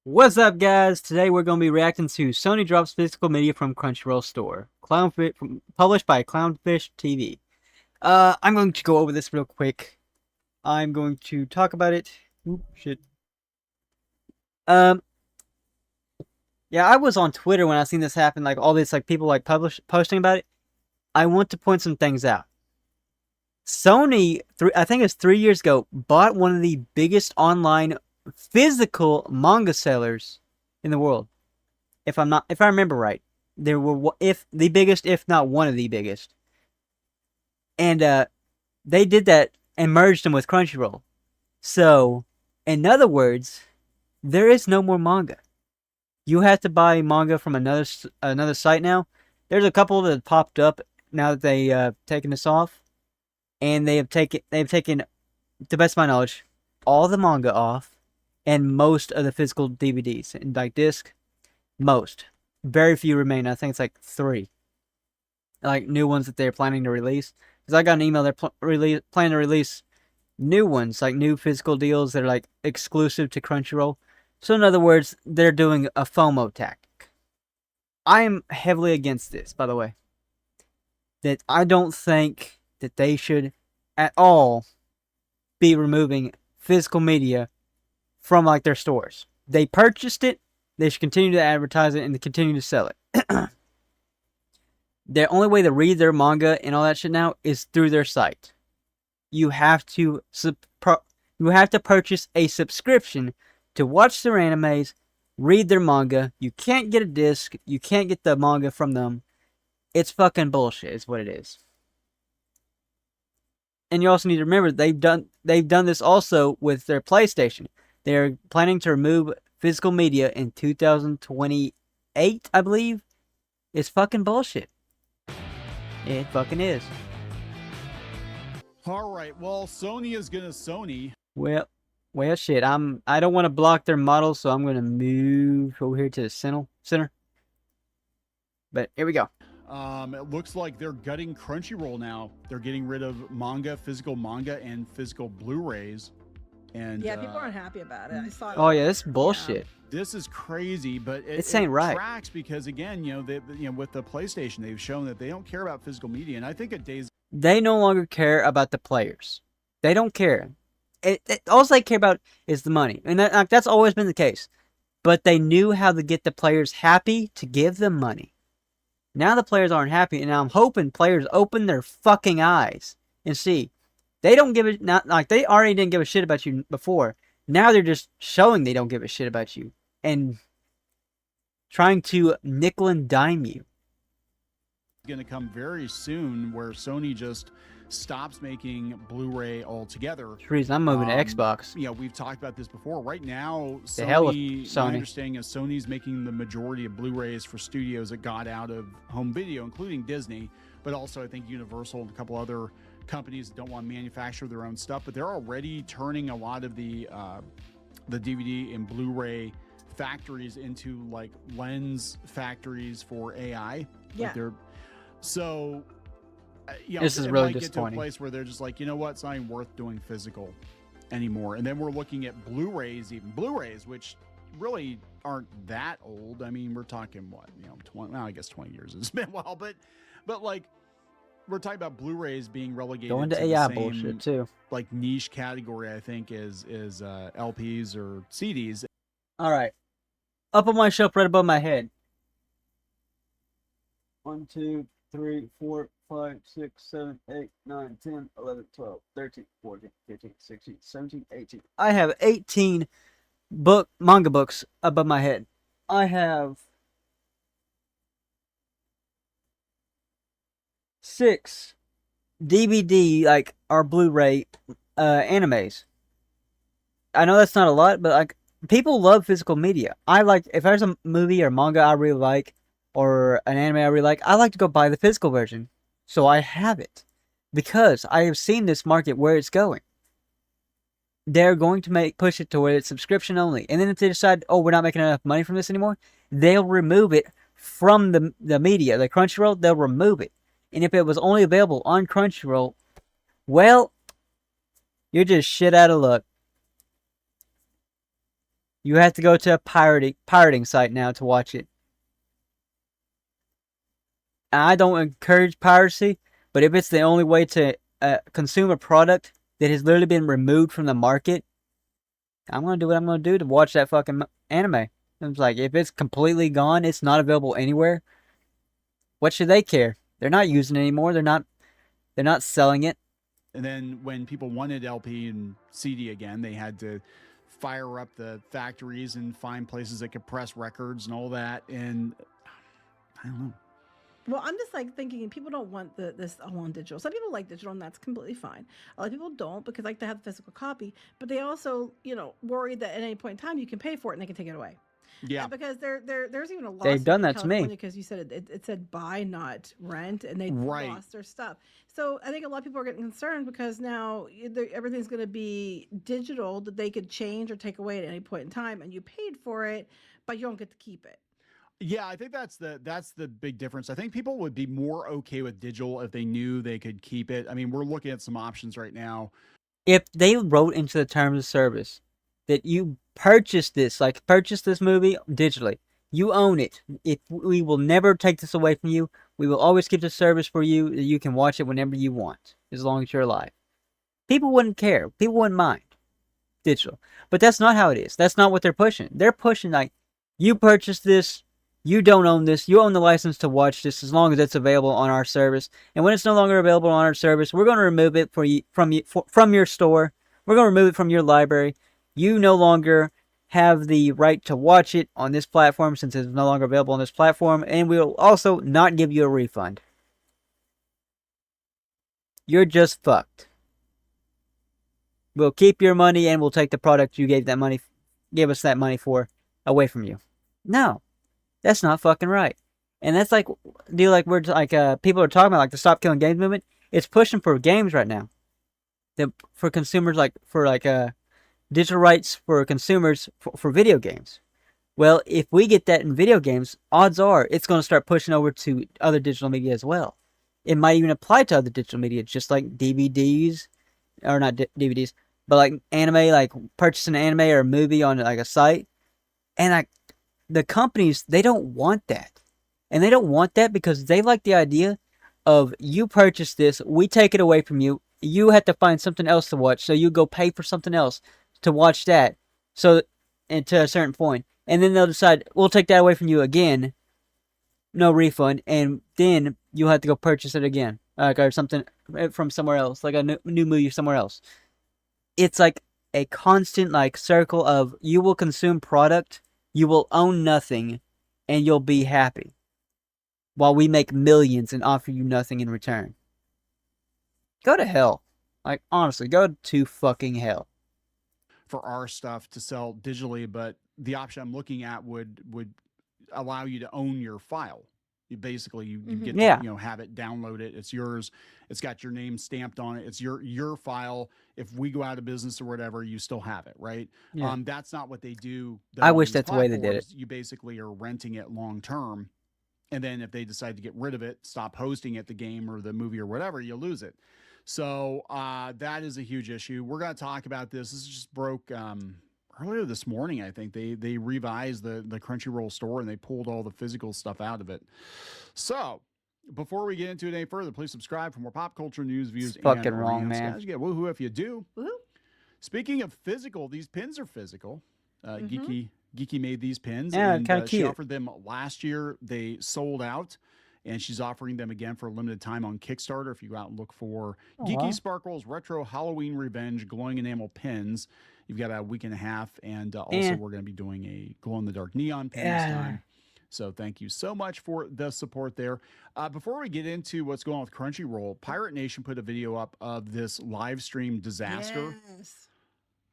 What's up, guys? Today we're going to be reacting to Sony drops physical media from Crunchyroll store, published by Clownfish TV. I'm going to go over this real quick. I'm going to talk about it. Oop, shit. Um, yeah, I was on Twitter when I seen this happen. Like all this, like people like posting about it. I want to point some things out. Sony, I think it's 3 years ago, bought one of the biggest online physical manga sellers in the world. If I remember right, there were if the biggest, if not one of the biggest, and they did that and merged them with Crunchyroll. So, in other words, there is no more manga. You have to buy manga from another site now. There's a couple that popped up now that they taken this off, and they've taken, to best of my knowledge, all the manga off, and most of the physical DVDs and like disc. Most. Very few remain. I think it's like 3. Like new ones that they're planning to release. Because I got an email they're planning to release new ones, like new physical deals that are like exclusive to Crunchyroll. So in other words, they're doing a FOMO tactic. I am heavily against this, by the way. That I don't think that they should at all be removing physical media from like their stores. They purchased it. They should continue to advertise it and continue to sell it. The only way to read their manga and all that shit now is through their site. You have to purchase a subscription to watch their animes, read their manga. You can't get a disc. You can't get the manga from them. It's fucking bullshit. Is what it is. And you also need to remember they've done this also with their PlayStation. They're planning to remove physical media in 2028, I believe. It's fucking bullshit. It fucking is. Alright, well, Sony is gonna Sony. Well, shit. I don't want to block their model, so I'm gonna move over here to the center. But here we go. It looks like they're gutting Crunchyroll now. They're getting rid of manga, physical manga, and physical Blu-rays. And yeah, people aren't happy about it. I saw. Oh yeah, this is bullshit. This is crazy, but it ain't right. Tracks because again, with the PlayStation, they've shown that they don't care about physical media, and I think at days they no longer care about the players. They don't care. All they care about is the money, and that's always been the case. But they knew how to get the players happy to give them money. Now the players aren't happy, and I'm hoping players open their fucking eyes and see. They don't give it, not like they already didn't give a shit about you before. Now they're just showing they don't give a shit about you and trying to nickel and dime you. It's going to come very soon where Sony just stops making Blu-ray altogether. That's the reason I'm moving to Xbox. We've talked about this before. Right now, the hell with Sony. My understanding is Sony's making the majority of Blu-rays for studios that got out of home video, including Disney, but also I think Universal and a couple other companies that don't want to manufacture their own stuff. But they're already turning a lot of the DVD and Blu-ray factories into like lens factories for AI. Yeah. Like they're so. This is really disappointing. Get to a place where they're just like, you know what, it's not even worth doing physical anymore. And then we're looking at Blu-rays, which really aren't that old. I mean, we're talking what, 20, well, I guess 20 years. It's been a while, but like we're talking about Blu-rays being relegated going to AI bullshit too. Like niche category, I think is LPs or CDs. All right, up on my shelf, right above my head. 1, 2, 3, 4, 5, 6, 7, 8, 9, 10, 11, 12, 13, 14, 15, 16, 17, 18. I have 18 manga books above my head. I have 6 DVD or Blu-ray animes. I know that's not a lot, but like people love physical media. If there's a movie or manga I really like, or an anime I really like, I like to go buy the physical version. So I have it. Because I have seen this market where it's going. They're going to push it to where it's subscription only. And then if they decide, oh, we're not making enough money from this anymore, they'll remove it from the media. The Crunchyroll, they'll remove it. And if it was only available on Crunchyroll, well, you're just shit out of luck. You have to go to a pirating site now to watch it. I don't encourage piracy, but if it's the only way to consume a product that has literally been removed from the market, I'm gonna do what I'm gonna do to watch that fucking anime. It's like if it's completely gone, it's not available anywhere. What should they care? They're not using it anymore. They're not. They're not selling it. And then when people wanted LP and CD again, they had to fire up the factories and find places that could press records and all that. And I don't know. Well, I'm just like thinking people don't want this all on digital. Some people like digital, and that's completely fine. A lot of people don't because like to have the physical copy, but they also, worry that at any point in time you can pay for it and they can take it away. Yeah. Because there's even a lawsuit They've done in that to me. California because you said it said buy not rent, and they Right. lost their stuff. So I think a lot of people are getting concerned because now everything's going to be digital that they could change or take away at any point in time, and you paid for it, but you don't get to keep it. Yeah, I think that's the big difference. I think people would be more okay with digital if they knew they could keep it. I mean, we're looking at some options right now. If they wrote into the terms of service that you purchase this movie digitally, you own it. We will never take this away from you. We will always keep the service for you. You can watch it whenever you want, as long as you're alive. People wouldn't care. People wouldn't mind digital. But that's not how it is. That's not what they're pushing. They're pushing like, you purchase this, you don't own this. You own the license to watch this as long as it's available on our service. And when it's no longer available on our service, we're going to remove it from your store. We're going to remove it from your library. You no longer have the right to watch it on this platform since it's no longer available on this platform, and we'll also not give you a refund. You're just fucked. We'll keep your money and we'll take the product you gave us that money for away from you. No. That's not fucking right. And that's like, people are talking about, like the Stop Killing Games movement. It's pushing for games right now. For consumers, digital rights for consumers for video games. Well, if we get that in video games, odds are it's going to start pushing over to other digital media as well. It might even apply to other digital media, just like DVDs, or not DVDs, but like anime, like purchasing an anime or a movie on like a site. And the companies, they don't want that. And they don't want that because they like the idea of you purchase this, we take it away from you, you have to find something else to watch, so you go pay for something else to watch that, and to a certain point. And then they'll decide, we'll take that away from you again, no refund, and then you'll have to go purchase it again, or something from somewhere else, like a new movie somewhere else. It's like a constant circle of you will consume product, you will own nothing, and you'll be happy. While we make millions and offer you nothing in return. Go to hell. Like, honestly, go to fucking hell. For our stuff to sell digitally, but the option I'm looking at would allow you to own your file. You get to, have it, download it. It's yours. It's got your name stamped on it. It's your file. If we go out of business or whatever, you still have it, right? Yeah. That's not what they do. I wish that's the way they did it. You basically are renting it long term, and then if they decide to get rid of it, stop hosting it, the game or the movie or whatever, you lose it. So that is a huge issue. We're going to talk about this. This just broke earlier this morning. I think they revised the Crunchyroll store and they pulled all the physical stuff out of it. So before we get into it any further, please subscribe for more pop culture news, views, it's fucking wrong, man. Guys, you get woohoo if you do. Woo-hoo. Speaking of physical, these pins are physical. Geeky made these pins. Yeah, and kind of cute. She offered them last year. They sold out. And she's offering them again for a limited time on Kickstarter. If you go out and look for Geeky Sparkles Retro Halloween Revenge glowing enamel pins, you've got about a week and a half. And also, we're going to be doing a glow in the dark neon pin this time. So thank you so much for the support there. Before we get into what's going on with Crunchyroll, Pirate Nation put a video up of this live stream disaster. Yes.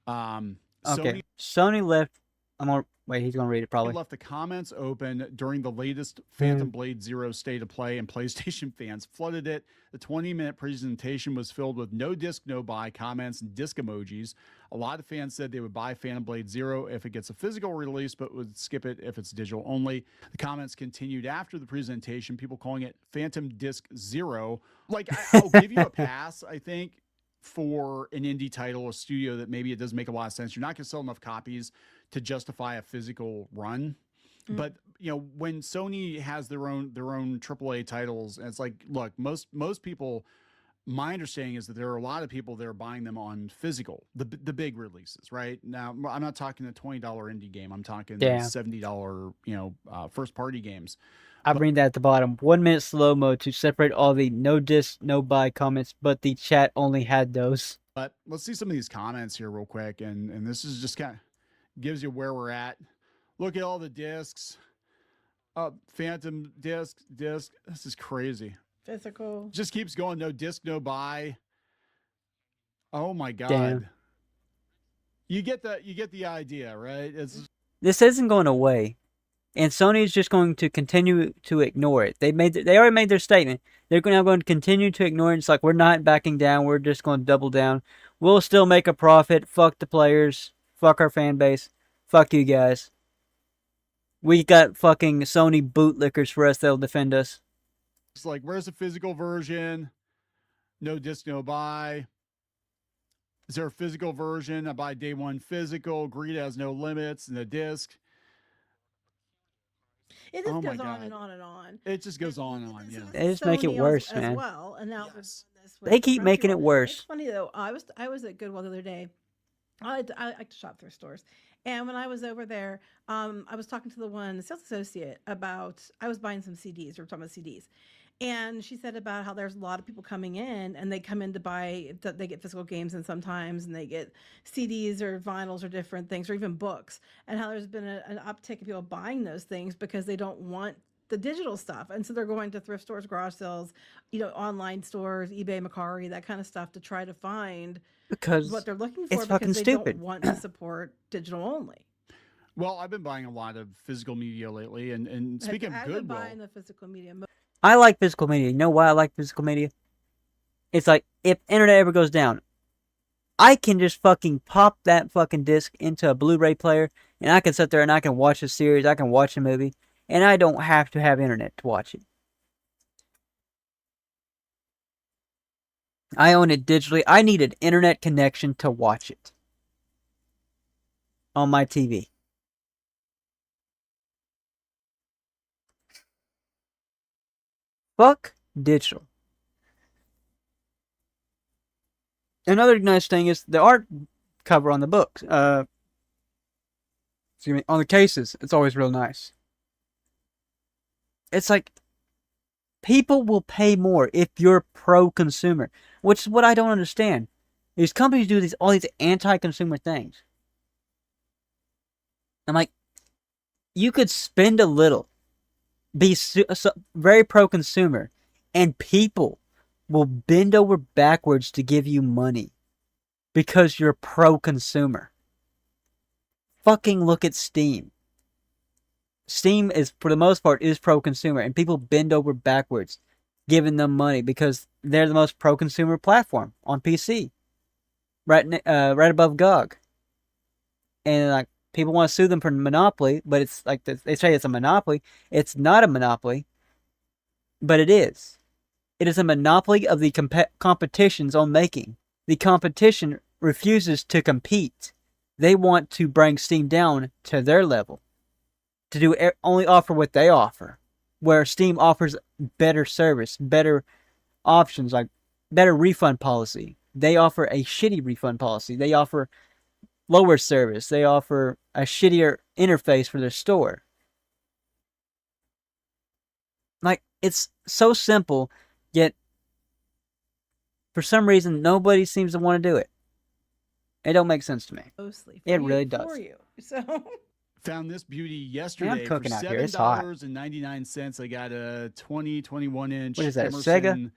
Okay. Sony left. He's going to read it probably. Left the comments open during the latest Phantom Blade Zero State of Play, and PlayStation fans flooded it. The 20-minute presentation was filled with no disc, no buy comments and disc emojis. A lot of fans said they would buy Phantom Blade Zero if it gets a physical release, but would skip it if it's digital only. The comments continued after the presentation, people calling it Phantom Disc Zero. I'll give you a pass, I think, for an indie title, a studio that maybe it doesn't make a lot of sense. You're not going to sell enough copies to justify a physical run. But when Sony has their own AAA titles, and it's like, look, most people, my understanding is that there are a lot of people that are buying them on physical, the big releases. Right now, I'm not talking the $20 indie game. I'm talking the $70 first party games. I bring that at the bottom. 1 minute slow mo to separate all the no disc, no buy comments, but the chat only had those. But let's see some of these comments here real quick, and this is just kind of gives you where we're at. Look at all the discs. Phantom disc. This is crazy. Physical. Just keeps going. No disc, no buy. Oh my god. Damn. You get the idea, right? This isn't going away, and Sony is just going to continue to ignore it. They already made their statement. They're now going to continue to ignore it. It's like, we're not backing down. We're just going to double down. We'll still make a profit. Fuck the players. Fuck our fan base. Fuck you guys. We got fucking Sony bootlickers for us that'll defend us. It's like, where's the physical version? No disc, no buy. Is there a physical version? I buy day one physical. Greed has no limits. And the disc. It just goes on and on and on. It just goes on and on. Yeah. They just make it worse, man. As well, and now they keep making it worse. It's funny though. I was at Goodwill the other day. I like to shop thrift stores, and when I was over there, I was talking to the sales associate about, I was buying some CDs. We were talking about CDs, and she said about how there's a lot of people coming in, and they come in to buy, they get physical games, and sometimes, and they get CDs or vinyls or different things, or even books, and how there's been an uptick of people buying those things because they don't want the digital stuff, and so they're going to thrift stores, garage sales, online stores, eBay, Mercari, that kind of stuff, to try to find because what they're looking for, it's fucking because they stupid. don't want to support digital only. Well, I've been buying a lot of physical media lately, and speaking of Goodwill, I've been buying the physical media. I like physical media. You know why I like physical media? It's like, if internet ever goes down, I can just fucking pop that fucking disc into a Blu-ray player, and I can sit there and I can watch a series, I can watch a movie, and I don't have to have internet to watch it. I own it digitally. I need an internet connection to watch it on my TV. Fuck digital. Another nice thing is the art cover on the books. Excuse me, on the cases. It's always real nice. It's like, people will pay more if you're pro-consumer, which is what I don't understand. These companies do all these anti-consumer things. I'm like, you could spend a little, be very pro-consumer, and people will bend over backwards to give you money because you're pro-consumer. Fucking look at Steam. Steam is, for the most part, is pro-consumer, and people bend over backwards giving them money because they're the most pro-consumer platform on PC, right above GOG. And like, people want to sue them for monopoly, but it's like, they say it's a monopoly. It's not a monopoly, but it is. It is a monopoly of the competition's own making. The competition refuses to compete. They want to bring Steam down to their level, to only offer what they offer, where Steam offers better service, better options, like better refund policy. They offer a shitty refund policy. They offer lower service. They offer a shittier interface for their store. Like, it's so simple, yet for some reason nobody seems to want to do it. It don't make sense to me. Mostly it really does. For you. So found this beauty yesterday for $7.99. I got a 21 inch what is that, Emerson Sega?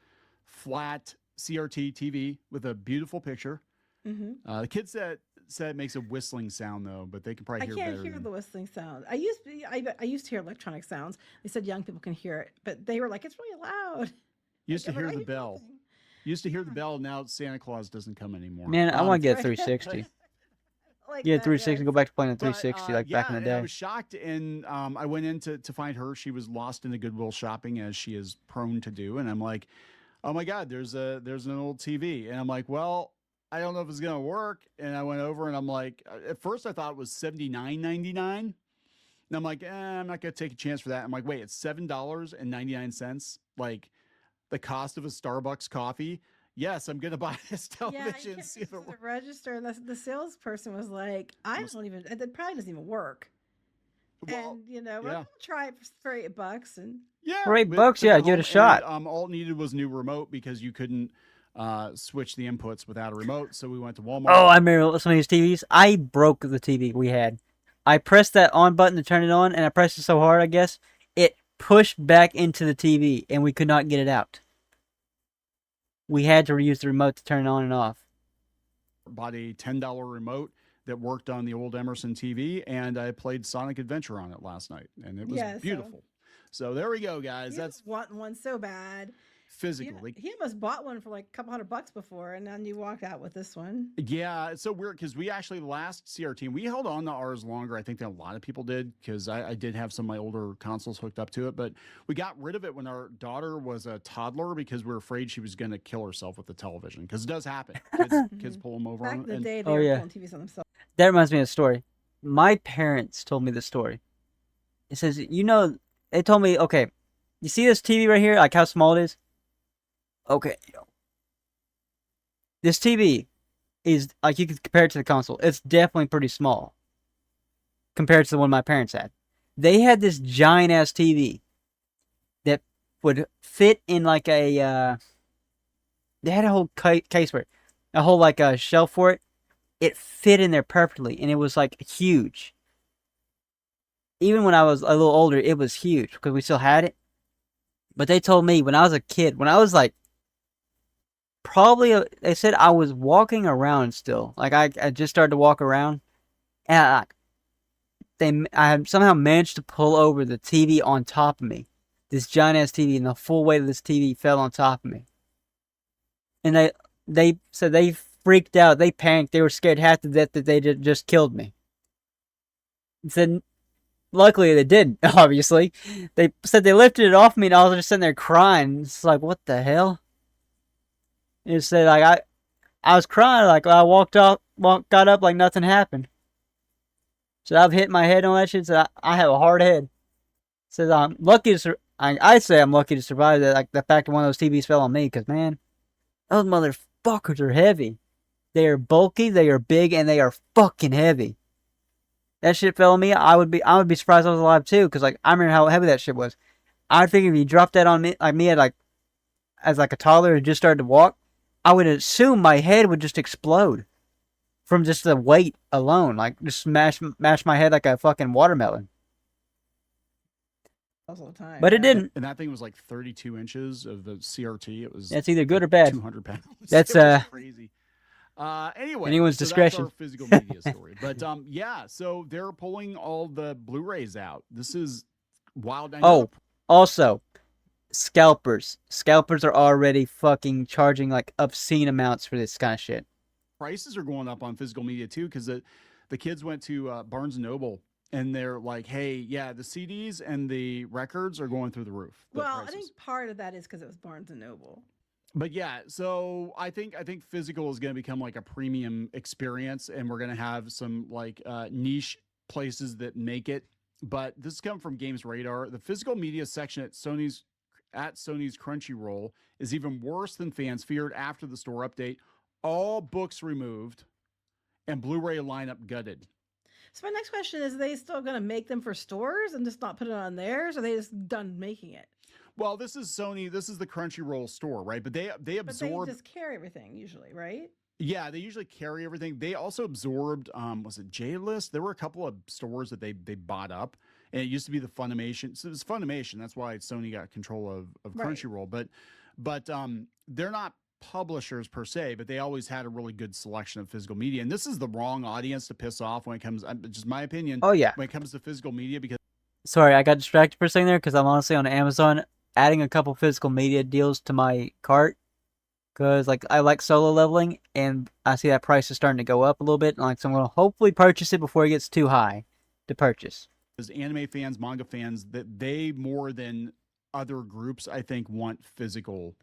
Flat CRT TV with a beautiful picture. Mm-hmm. The kids said it makes a whistling sound though, but they can probably hear better. I can't hear the whistling sound. I used to hear electronic sounds. They said young people can hear it, but they were like, it's really loud. Used to hear the bell. Used to hear the bell. Now Santa Claus doesn't come anymore. Man, I want to get a 360. Like yeah, 360. Go back to playing a 360 back in the day. I was shocked, and I went in to find her. She was lost in the Goodwill shopping, as she is prone to do. And I'm like, oh my God, there's an old TV. And I'm like, well, I don't know if it's gonna work. And I went over and I'm like, at first I thought it was $79.99. And I'm like, I'm not gonna take a chance for that. I'm like, wait, it's $7.99, like the cost of a Starbucks coffee. Yes, I'm gonna buy this Yeah, you television. came See if it to the works. register, and the salesperson was like, "I don't even. It probably doesn't even work." Well, And well, yeah. we'll try it for $8, and Yeah, For $8 we bucks, took yeah, it give it a home, and shot. all it needed was a new remote because you couldn't switch the inputs without a remote. So we went to Walmart. Oh, I remember some of these TVs. I broke the TV we had. I pressed that on button to turn it on, and I pressed it so hard, I guess, it pushed back into the TV, and we could not get it out. We had to reuse the remote to turn it on and off. Bought a $10 remote that worked on the old Emerson TV, and I played Sonic Adventure on it last night, and it was yeah, beautiful. So there we go, guys. he That's was wanting one so bad. physical. He almost bought one for like a couple $100 before, and then you walked out with this one. Yeah, it's so weird because we actually last CRT we held on to ours longer, I think, than a lot of people did because I did have some of my older consoles hooked up to it, but we got rid of it when our daughter was a toddler because we were afraid she was going to kill herself with the television because it does happen. Kids pull them over Back on in the and day, they Oh, were yeah. pulling TVs on themselves. That reminds me of a story. My parents told me this story. It says, they told me, okay, you see this TV right here, like how small it is? Okay. This TV is, like, you could compare it to the console. It's definitely pretty small compared to the one my parents had. They had this giant ass TV that would fit in like they had a whole case for it, a whole like a shelf for it. It fit in there perfectly, and it was like huge. Even when I was a little older, it was huge because we still had it. But they told me when I was a kid, when I was like they said I was walking around still, like I just started to walk around, and I had somehow managed to pull over the TV on top of me, this giant ass TV, and the full weight of this TV fell on top of me. And they said they freaked out, they panicked, they were scared half to death that they just killed me. Said luckily they didn't. Obviously, they said they lifted it off me, and I was just sitting there crying. It's like, what the hell? It said like I was crying, like I got up like nothing happened. So I've hit my head on that shit. So I have a hard head. Says I'm lucky to. I say I'm lucky to survive that. Like the fact that one of those TVs fell on me, because man, those motherfuckers are heavy. They are bulky, they are big, and they are fucking heavy. That shit fell on me. I would be surprised I was alive too, because like I remember how heavy that shit was. I would figure if you dropped that on me, like me as like a toddler who just started to walk, I would assume my head would just explode from just the weight alone, like just smash my head like a fucking watermelon. Most of the time, But it didn't. and that thing was like 32 inches of the CRT. It was That's either good or bad. 200 pounds. That's it was crazy. Anyway, anyone's so discretion. that's our physical media story. But yeah, so they're pulling all the Blu-rays out. This is wild. Oh, also, scalpers. Scalpers are already fucking charging like obscene amounts for this kind of shit. Prices are going up on physical media too because the kids went to Barnes and Noble and they're like, hey, yeah, the CDs and the records are going through the roof. Well, I think part of that is because it was Barnes and Noble. But yeah, so I think physical is going to become like a premium experience, and we're going to have some like niche places that make it. But this has come from Games Radar. The physical media section at Sony's Crunchyroll is even worse than fans feared after the store update. All books removed, and Blu-ray lineup gutted. So my next question is: are they still going to make them for stores and just not put it on theirs, or are they just done making it? Well, this is Sony. This is the Crunchyroll store, right? But they absorb. But they just carry everything usually, right? Yeah, they usually carry everything. They also absorbed. Was it J-List? There were a couple of stores that they bought up, and it used to be the Funimation. So it was Funimation. That's why Sony got control of Crunchyroll. But they're not publishers per se, but they always had a really good selection of physical media. And this is the wrong audience to piss off when it comes. Just my opinion. Oh yeah. When it comes to physical media, because sorry, I got distracted for a second there because I'm honestly on Amazon adding a couple physical media deals to my cart because like I like solo leveling and I see that price is starting to go up a little bit. Like so I'm gonna hopefully purchase it before it gets too high to purchase. as anime fans, manga fans, that they more than other groups, I think, want physical.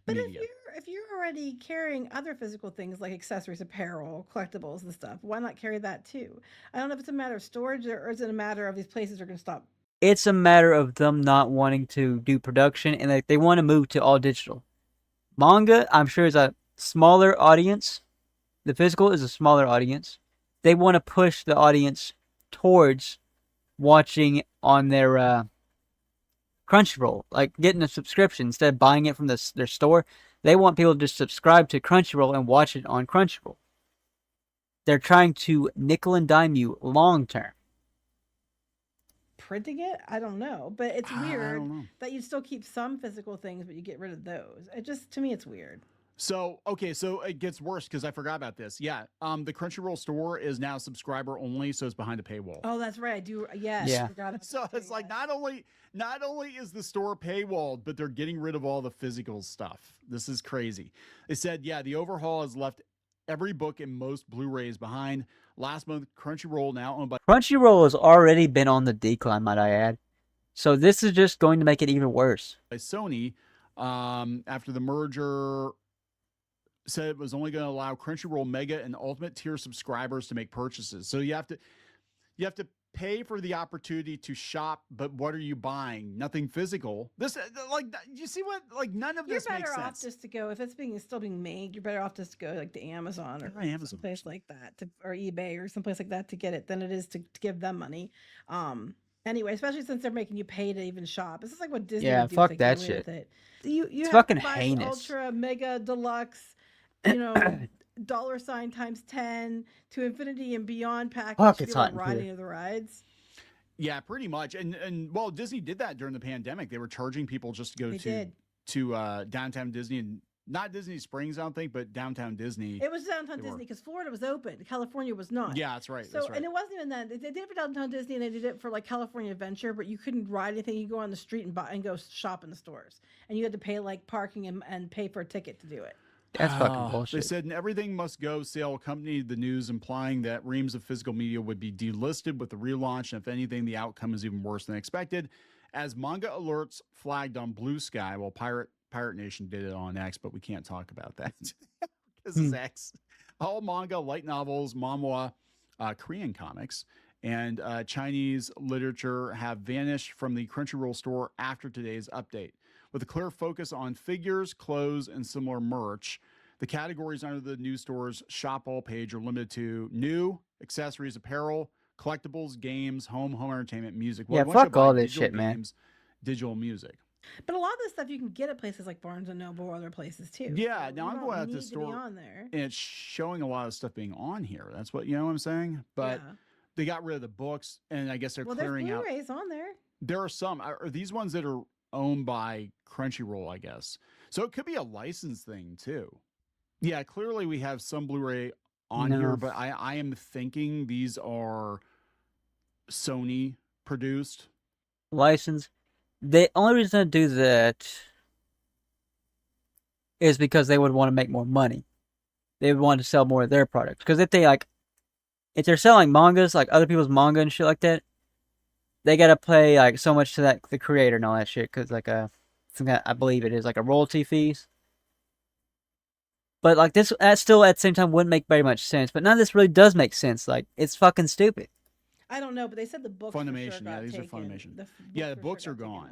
But media. if you're already carrying other physical things like accessories, apparel, collectibles, and stuff, why not carry that too? I don't know if it's a matter of storage or is it a matter of these places are going to stop. It's a matter of them not wanting to do production and they want to move to all digital. Manga, I'm sure, is a smaller audience. The physical is a smaller audience. They want to push the audience towards watching on their Crunchyroll, like getting a subscription instead of buying it from their store. They want people to just subscribe to Crunchyroll and watch it on Crunchyroll. They're trying to nickel and dime you long term. Printing it? I don't know, but it's I weird don't know. that you still keep some physical things, but you get rid of those. It just to me, it's weird. So, okay, so it gets worse because I forgot about this. Yeah, the Crunchyroll store is now subscriber only, so it's behind a paywall. Oh, that's right. I do. Yes. Yeah. I forgot about So that it's too, like yes. not only is the store paywalled, but they're getting rid of all the physical stuff. This is crazy. They said, yeah, the overhaul has left every book and most Blu-rays behind. Last month, Crunchyroll, now owned by Crunchyroll has already been on the decline, might I add. So this is just going to make it even worse. Sony, after the merger, said it was only going to allow Crunchyroll Mega and Ultimate tier subscribers to make purchases. So you have to pay for the opportunity to shop, but what are you buying? Nothing physical. This like you see what like none of You're this makes better off sense. just to go if it's still being made. You're better off just to go like to Amazon or Yeah, Amazon. someplace like that, or eBay or someplace like that to get it than it is to give them money. Anyway, especially since they're making you pay to even shop. This is like what Disney Yeah, would do fuck if they got that away shit. with it. You It's have fucking to buy the heinous. ultra mega deluxe, you know, dollar sign times 10 to infinity and beyond package Fuck, to it's be able hot to in ride here. any of the rides. Yeah, pretty much. And well, Disney did that during the pandemic. They were charging people just to go They did. to downtown Disney and not Disney Springs, I don't think, but downtown Disney. It was downtown They were. Disney because Florida was open, California was not. Yeah, that's right. So, That's right. and it wasn't even that. They did it for downtown Disney and they did it for like California Adventure, but you couldn't ride anything. You go on the street and buy and go shop in the stores. And you had to pay like parking and pay for a ticket to do it. That's fucking They bullshit. said "And everything must go sale accompanied the news, implying that reams of physical media would be delisted with the relaunch. And if anything, the outcome is even worse than expected. As manga alerts flagged on Blue Sky, well, Pirate Nation did it on X, but we can't talk about that because it's X. All manga, light novels, manhwa, Korean comics, and Chinese literature have vanished from the Crunchyroll store after today's update. With a clear focus on figures, clothes, and similar merch, the categories under the new store's shop all page are limited to new, accessories, apparel, collectibles, games, home entertainment, music. Yeah, once you fuck buy all this digital shit, man. games, digital music. But a lot of this stuff you can get at places like Barnes and Noble or other places too. Yeah, So now you I'm don't going out to need the to store be on there. and it's showing a lot of stuff being on here. That's what you know what I'm saying. But Yeah. they got rid of the books, and I guess they're Well, there's clearing out. Blu-rays on there. There are some. Are these ones that are owned by Crunchyroll? I guess so. It could be a license thing too. Yeah, clearly we have some Blu-ray on here, No. but I am thinking these are Sony produced. License. The only reason to do that is because they would want to make more money. They would want to sell more of their products. Because if they're selling mangas, like other people's manga and shit like that, they gotta pay like so much to the creator and all that shit. Because I believe it is like a royalty fees. But like that still at the same time wouldn't make very much sense. But none of this really does make sense. Like it's fucking stupid. I don't know, but they said the books for sure Funimation, yeah, got these are taken. Funimation. Yeah, the for books sure are got taken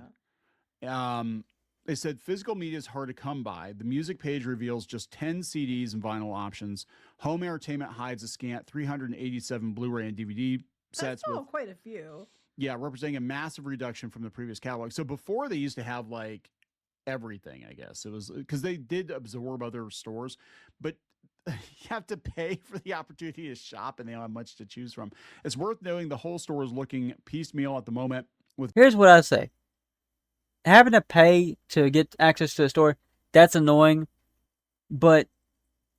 gone. out. They said physical media is hard to come by. The music page reveals just 10 CDs and vinyl options. Home entertainment hides a scant 387 Blu-ray and DVD That's sets still with quite a few. representing a massive reduction from the previous catalog. So before they used to have like everything, I guess. It was because they did absorb other stores, but you have to pay for the opportunity to shop and they don't have much to choose from. It's worth noting the whole store is looking piecemeal at the moment with Here's what I say. Having to pay to get access to a store, that's annoying. But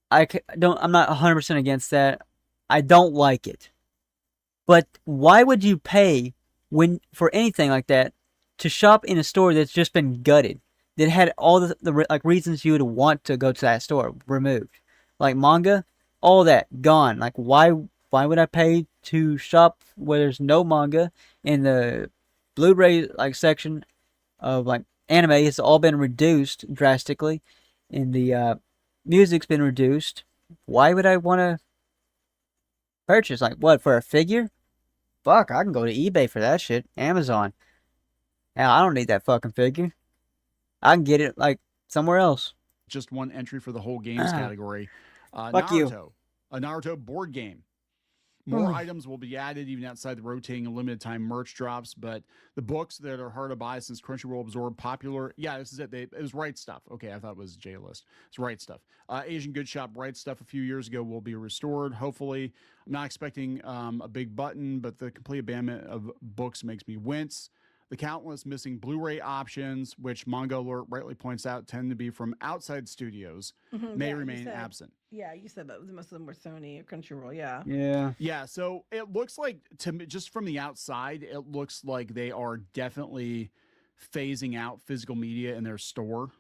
I'm not 100% against that. I don't like it. But why would you pay for anything like that to shop in a store that's just been gutted? That had all the like reasons you would want to go to that store removed. Like manga, all that gone. Like why would I pay to shop where there's no manga in the Blu-ray like section of like anime? It's all been reduced drastically, and the music's been reduced. Why would I want to purchase? Like, what, for a figure? Fuck, I can go to eBay for that shit. Amazon. Hell, I don't need that fucking figure. I can get it, like, somewhere else. Just one entry for the whole games category. Fuck you. Naruto, a Naruto board game. More items will be added even outside the rotating and limited time merch drops, but the books that are hard to buy since Crunchyroll absorbed popular. Yeah, this is it. It was Right Stuff. Okay, I thought it was J List. It's Right Stuff. Asian Good Shop Right Stuff a few years ago will be restored. Hopefully, I'm not expecting a big button, but the complete abandonment of books makes me wince. The countless missing Blu-ray options, which Manga Alert rightly points out tend to be from outside studios, may remain absent. Yeah, you said that most of them were Sony or Crunchyroll. Yeah. Yeah. So it looks like, to me, just from the outside, it looks like they are definitely phasing out physical media in their store,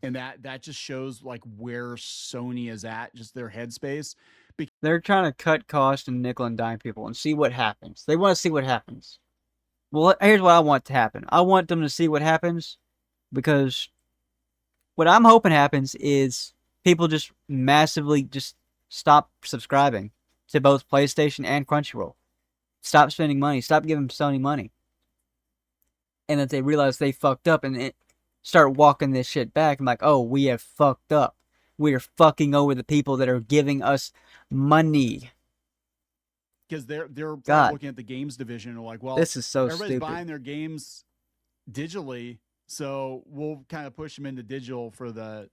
and that just shows like where Sony is at, just their headspace. They're trying to cut costs and nickel and dime people and see what happens. They want to see what happens. Well, here's what I want to happen. I want them to see what happens, because what I'm hoping happens is people just massively just stop subscribing to both PlayStation and Crunchyroll. Stop spending money. Stop giving Sony money. And that they realize they fucked up and start walking this shit back. I'm like, oh, we have fucked up. We are fucking over the people that are giving us money. Because they're looking at the games division and are like, well, this is so everybody's stupid. buying their games digitally, so we'll kind of push them into digital for the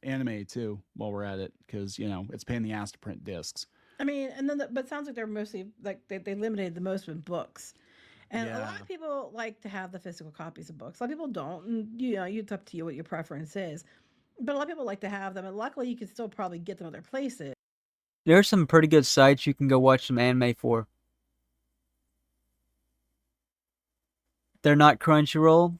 anime too while we're at it, because it's paying the ass to print discs. I mean, and then but it sounds like they're mostly like they limited the most with books, and a lot of people like to have the physical copies of books. A lot of people don't, and it's up to you what your preference is. But a lot of people like to have them, and luckily you can still probably get them other places. There's some pretty good sites you can go watch some anime for. They're not Crunchyroll.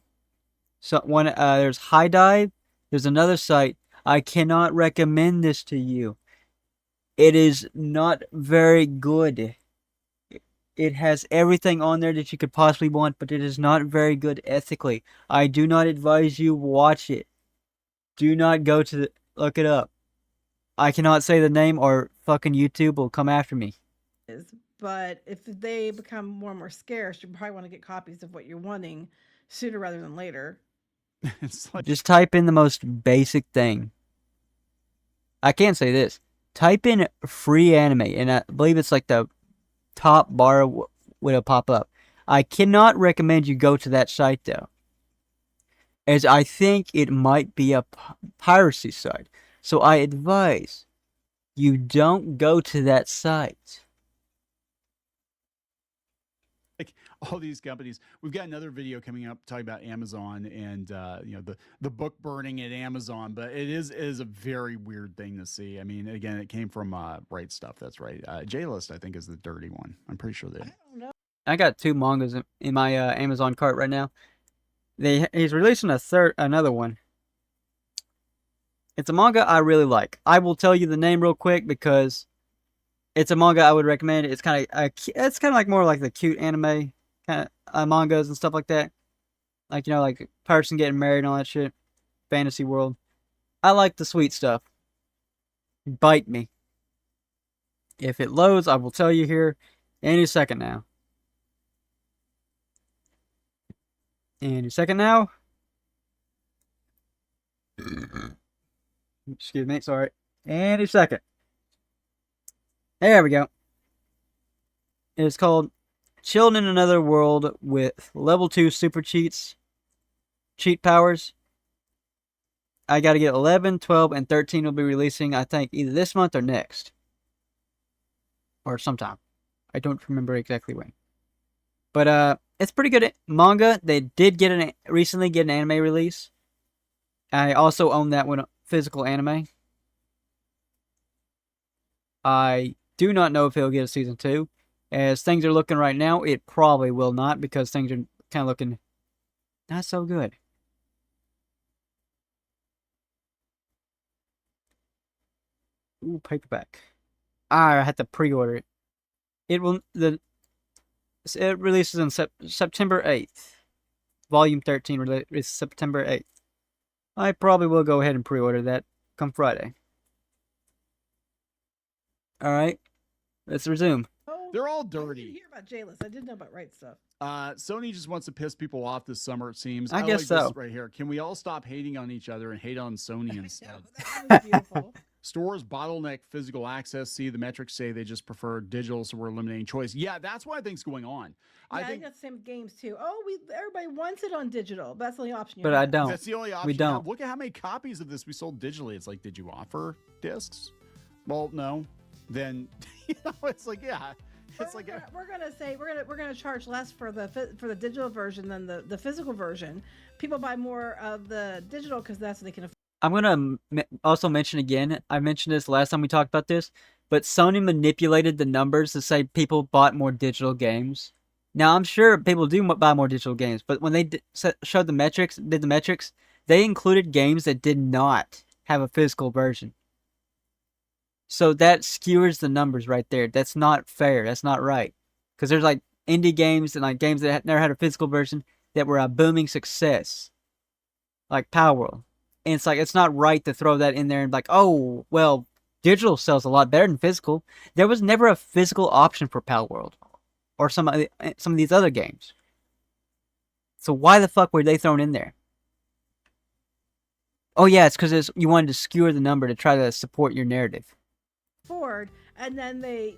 So there's High Dive. There's another site. I cannot recommend this to you. It is not very good. It has everything on there that you could possibly want, but it is not very good ethically. I do not advise you watch it. Do not go to look it up. I cannot say the name or fucking YouTube will come after me. But if they become more and more scarce, you probably want to get copies of what you're wanting sooner rather than later. Just type in the most basic thing. I can't say this. Type in free anime, and I believe it's like the top bar will pop up. I cannot recommend you go to that site though, as I think it might be a piracy site. So I advise you don't go to that site. Like all these companies, we've got another video coming up talking about Amazon and the book burning at Amazon, but it is a very weird thing to see. I mean, again, it came from Right Stuff. That's right. J List, I think, is the dirty one. I'm pretty sure they. I don't know. I got 2 mangas in my Amazon cart right now. He's releasing another one. It's a manga I really like. I will tell you the name real quick because it's a manga I would recommend. It's kind of like more like the cute anime kind of mangas and stuff like that. Like like a person getting married and all that shit. Fantasy world. I like the sweet stuff. Bite me. If it loads, I will tell you here any second now. Any second now. Excuse me, sorry. Any second. There we go. It's called Chilled in Another World with Level 2 Super Cheat Powers. I gotta get 11, 12, and 13 will be releasing, I think, either this month or next. Or sometime. I don't remember exactly when. But, it's pretty good manga. They did recently get an anime release. I also own that one, physical anime. I do not know if it'll get a season 2. As things are looking right now, it probably will not, because things are kind of looking not so good. Ooh, paperback. I had to pre-order it. It releases on September 8th. Volume 13 releases September 8th. I probably will go ahead and pre-order that. come Friday. All right, let's resume. Oh, They're all I didn't dirty. hear about J-List. I did know about right stuff. Sony just wants to piss people off this summer, it seems. I guess like so. this right here. Can we all stop hating on each other and hate on Sony instead? That was beautiful. Stores bottleneck physical access. See, the metrics say they just prefer digital, so we're eliminating choice. Yeah, that's what I think's going on. I think that's the same with games too. Oh, everybody wants it on digital. That's the only option. But I don't. That's the only option. We don't. Look at how many copies of this we sold digitally. It's like, did you offer discs? Well, no. Then it's like, yeah. It's we're gonna charge less for the digital version than the physical version. People buy more of the digital because that's what they can afford. I'm gonna also mention again. I mentioned this last time we talked about this, but Sony manipulated the numbers to say people bought more digital games. Now I'm sure people do buy more digital games, but when they showed the metrics, they included games that did not have a physical version. So that skewers the numbers right there. That's not fair. That's not right. Because there's like indie games and like games that never had a physical version that were a booming success, like Power World. And it's like, it's not right to throw that in there and like, oh, well, digital sells a lot better than physical. There was never a physical option for Power World or some of these other games. So why the fuck were they thrown in there? Oh yeah, it's because you wanted to skewer the number to try to support your narrative. Forward, and then they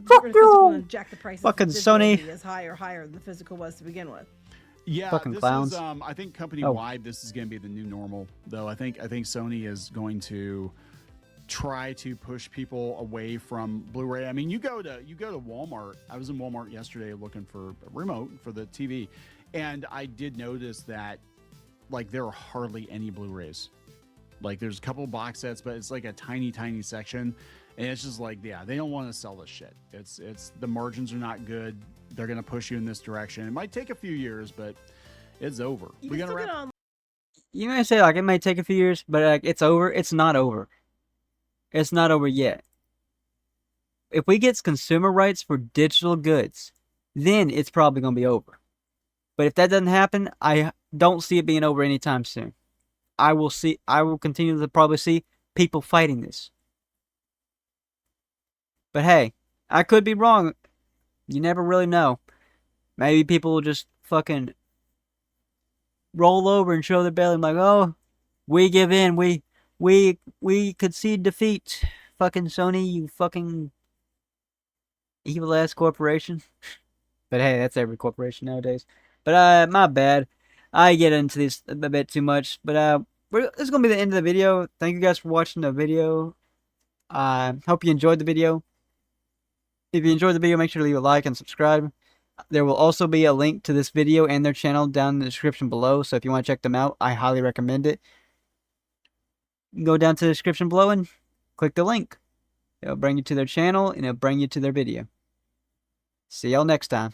Fuck you! and jack the prices. Fucking Sony is higher than the physical was to begin with. Yeah, fucking this clowns. Is, I think company-wide, this is going to be the new normal. Though I think Sony is going to try to push people away from Blu-ray. I mean, you go to Walmart. I was in Walmart yesterday looking for a remote for the TV, and I did notice that like there are hardly any Blu-rays. Like there's a couple box sets, but it's like a tiny section. And it's just like, yeah, they don't want to sell this shit. It's the margins are not good. They're gonna push you in this direction. It might take a few years, but it's over. We're gonna wrap. You may say like it may take a few years, but like it's over. It's not over. It's not over yet. If we get consumer rights for digital goods, then it's probably gonna be over. But if that doesn't happen, I don't see it being over anytime soon. I will continue to probably see people fighting this. But hey, I could be wrong. You never really know. Maybe people will just fucking roll over and show their belly and like, oh, we give in. We concede defeat. Fucking Sony, you fucking evil ass corporation. But hey, that's every corporation nowadays. But my bad. I get into this a bit too much. But this is gonna be the end of the video. Thank you guys for watching the video. Hope you enjoyed the video. If you enjoyed the video, make sure to leave a like and subscribe. There will also be a link to this video and their channel down in the description below. So if you want to check them out, I highly recommend it. Go down to the description below and click the link. It'll bring you to their channel and it'll bring you to their video. See y'all next time.